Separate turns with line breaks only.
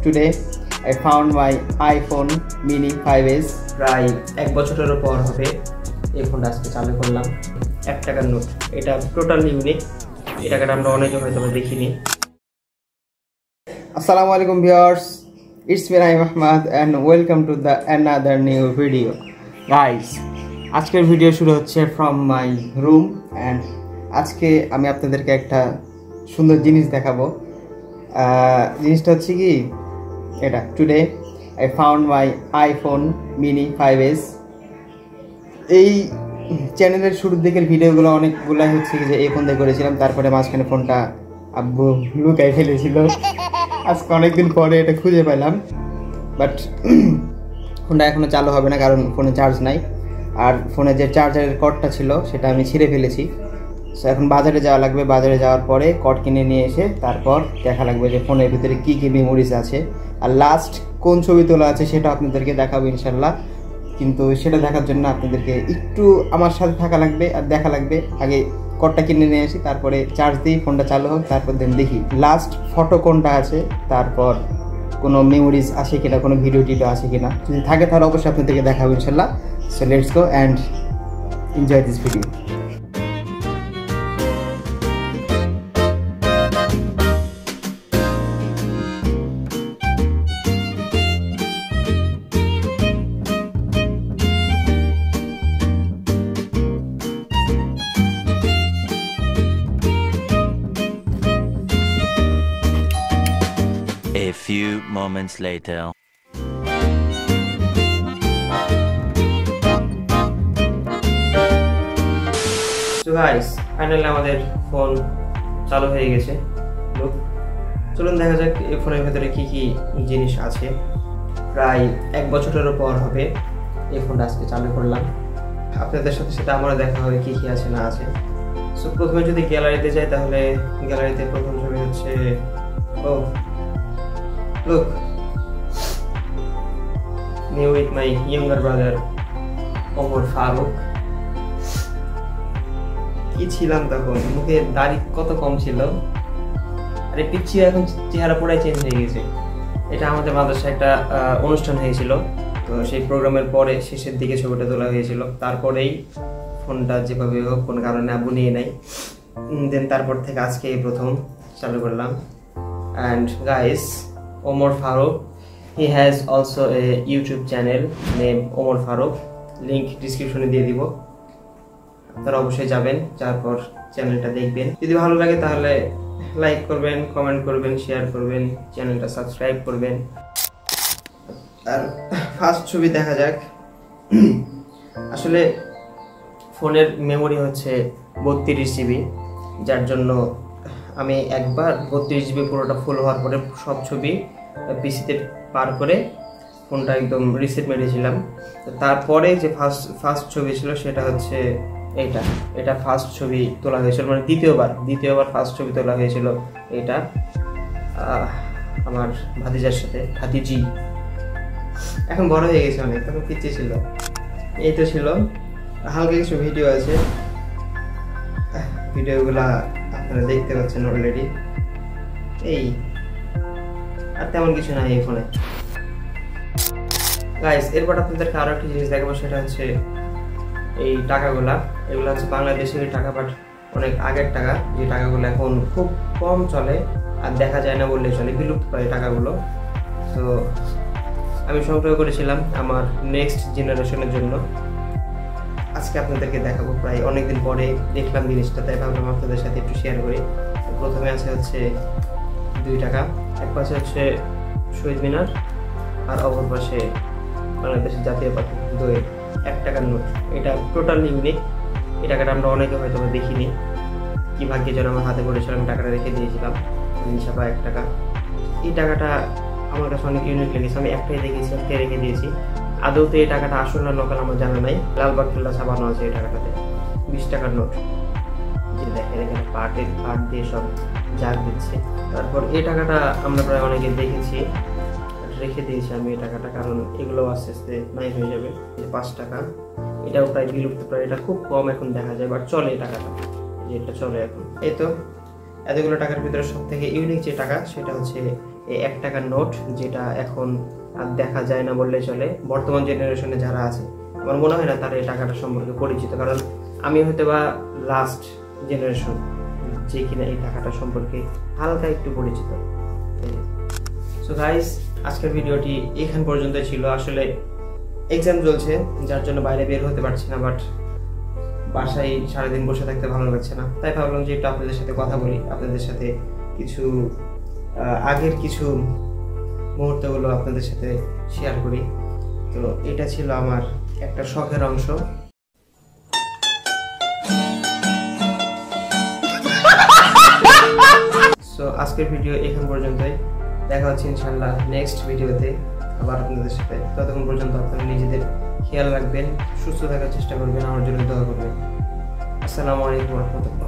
today I found my iPhone mini 5s
প্রায় 1 বছরের পর হবে এই ফোনটা আজকে চালু করলাম। 1 টাকার নোট, এটা টোটাল ইউনিক। এই টাকাটা আমরা অনেকে হয়তো দেখিনি।
Assalamu alaikum viewers, it's me Rahim Ahmad and welcome to the another new video. Guys, আজকের ভিডিও শুরু হচ্ছে from my room and আজকে আমি আপনাদেরকে একটা সুন্দর জিনিস দেখাবো। জিনিসটা হচ্ছে কি, এটা today I found my iPhone mini 5s। এই চ্যানেলের শুরুর দিকের ভিডিওগুলো অনেকগুলাই হচ্ছে যে এই ফোন দিয়ে করেছিলাম, তারপরে মাঝখানে ফোনটা আব্বু লুকাই ফেলেছিল। আজকে অনেকদিন পরে এটা খুঁজে পেলাম, বাট ফোনটা এখনও চালু হবে না কারণ ফোনে চার্জ নাই। আর ফোনে যে চার্জারের কর্ডটা ছিল সেটা আমি ছিঁড়ে ফেলেছি। সো এখন বাজারে যাওয়া লাগবে, বাজারে যাওয়ার পরে কর্ড কিনে নিয়ে এসে তারপর দেখা লাগবে যে ফোনের ভিতরে কী কী মেমোরিজ আছে আর লাস্ট কোন ছবি তোলা আছে সেটা আপনাদেরকে দেখাবো ইনশাল্লাহ। কিন্তু সেটা দেখার জন্য আপনাদেরকে একটু আমার সাথে থাকা লাগবে আর দেখা লাগবে। আগে কর্ডটা কিনে নিয়ে আসি, তারপরে চার্জ দিই, ফোনটা চালু হোক, তারপর দেন দেখি লাস্ট ফটো কোনটা আছে, তারপর কোনো মেমোরিজ আছে কিনা, কোনো ভিডিও টিডিও আছে কিনা। যদি থাকে তাহলে অবশ্যই আপনাদেরকে দেখাবো ইনশাল্লাহ। So let's go and enjoy this video.
A few moments later.
So guys, finally আমাদের ফোন চালু হয়ে গেছে। চলুন দেখা যাক এই ফোনের ভেতরে কি কি জিনিস আছে। প্রায় 1 বছরের পর হবে এই ফোনটা আজকে চালু করলাম। আপনাদের সাথে সাথে আমারও দেখা হবে কি কি আছে না আছে। সো প্রথমে যদি গ্যালারিতে যাই তাহলে গ্যালারিতে প্রথম ছবি হচ্ছে Look, me with my younger brother, Omar Farooq. কি ছিলাম তখন, মুখে দাড়ি কত কম ছিল, আরে পিচ্ছি এখন চেহারা পুরাই চেঞ্জ হয়ে গেছে। এটা আমাদের মাদ্রাসায় একটা অনুষ্ঠান হয়েছিল, তো সেই প্রোগ্রামের পরে শেষের দিকে ছবিটা তোলা হয়েছিল। তারপরেই ফোনটা যেভাবে হোক কোনো কারণে আব্বু নিয়ে নেয়, দেন তারপর থেকে আজকে প্রথম চালু করলাম। And guys, Omar Farooq, he has also a YouTube channel named Omar Farooq, link description দিয়ে দিব, আপনারা অবশ্যই যাবেন, তারপর চ্যানেলটা দেখবেন। যদি ভালো লাগে তাহলে লাইক করবেন, কমেন্ট করবেন, শেয়ার করবেন, চ্যানেলটা সাবস্ক্রাইব করবেন। আর ফার্স্ট ছবি দেখা যাক। আসলে ফোনের মেমোরি হচ্ছে 32 জিবি, যার জন্য আমি একবার 32 জিবি পুরোটা ফুল হওয়ার পরে সব ছবি পিসিতে পার করে ফোনটা একদম রিসেট মেরেছিলাম। তো তারপরে যে ফার্স্ট ছবি ছিল সেটা হচ্ছে এটা ফার্স্ট ছবি তোলা হয়েছিল, মানে দ্বিতীয়বার ফার্স্ট ছবি তোলা হয়েছিল। এটা আমার ভাতিজার সাথে, ভাতিজি এখন বড় হয়ে গেছে অনেক, তখন পিচ্ছি ছিল। এই তো ছিল, হালকা কিছু ভিডিও আছে, ভিডিওগুলা আপনারা দেখতে পাচ্ছেন অলরেডি। এই আর তেমন কিছু নাই এই ফোনে। গাইস, এরপর আপনাদেরকে আরো একটা জিনিস দেখাবো, সেটা হচ্ছে এই টাকাগুলা। এগুলো হচ্ছে বাংলাদেশের টাকা, বাট অনেক আগের টাকা, যে টাকাগুলো এখন খুব কম চলে আর দেখা যায় না বললেই চলে, বিলুপ্ত প্রায় টাকাগুলো। তো আমি সংগ্রহ করেছিলাম আমার নেক্সট জেনারেশনের জন্য। আজকে আপনাদেরকে দেখাবো, প্রায় অনেকদিন পরে দেখলাম জিনিসটা, তাই ভাবলাম আপনাদের সাথে একটু শেয়ার করি। প্রথমে আছে হচ্ছে 2 টাকা, এক পাশে হচ্ছে শহীদ মিনার আর অপর পাশে বাংলাদেশের জাতীয় পাখি দোয়েল 1 টাকার নোট। এটা টোটাল ইউনিক। এই টাকাটা আমরা অনেকে হয়তো দেখিনি, কি ভাগ্যে যেন আমার হাতে পড়েছিলাম, টাকাটা রেখে দিয়েছিলাম। 1 টাকা, এই টাকাটা আমার কাছে অনেক ইউনিক লেগেছে। আমি একটাই দেখেছি, একটাই রেখে দিয়েছি। আদৌতে এই টাকাটা আসল না নকল আমার জানা নাই। লালবাগ কেল্লা ছাপানো আছে এই টাকাটাতে। 20 টাকার নোট, যে দেখেন এখানে পার্ট দিয়ে সব জাগ দিচ্ছে। তারপর এই টাকাটা আমরা প্রায় অনেকে দেখেছি, রেখে দিয়েছি আমি এই টাকাটা, কারণ এগুলো আস্তে আস্তে নাই হয়ে যাবে। 5 টাকা, এটাও প্রায় বিলুপ্ত, প্রায় এটা খুব কম এখন দেখা যায়, বাট চলে এই টাকাটা, এটা চলে এখন। এই তো এতগুলো টাকার ভিতরে সব থেকে ইউনিক যে টাকা সেটা হচ্ছে এই 1 টাকার নোট, যেটা এখন আর দেখা যায় না বললেই চলে। বর্তমান জেনারেশনে যারা আছে আমার মনে হয় না তারা এই টাকাটা সম্পর্কে পরিচিত, কারণ আমি হয়তো বা লাস্ট জেনারেশন যে কিনা এই টাকাটা সম্পর্কে হালকা একটু পরিচিত। সো গাইস, আজকের ভিডিওটি এখান পর্যন্ত ছিল। আসলে এক্সাম চলছে, যার জন্য বাইরে বের হতে পারছি না, বাট বাসায় সারাদিন বসে থাকতে ভালো লাগছে না, তাই ভাবলাম যে একটু আপনাদের সাথে কথা বলি, আপনাদের সাথে কিছু আগের কিছু মুহূর্তগুলো আপনাদের সাথে শেয়ার করি। তো এটা ছিল আমার একটা শখের অংশ। সো আজকের ভিডিও এখান পর্যন্তই। দেখা হচ্ছে ইনশাল্লাহ নেক্সট ভিডিওতে আবার আপনাদের সাথে। ততক্ষণ পর্যন্ত আপনারা নিজেদের খেয়াল রাখবেন, সুস্থ থাকার চেষ্টা করবেন, আমার জন্য দোয়া করবেন। আসসালামু আলাইকুম ওয়া রাহমাতুল্লাহ।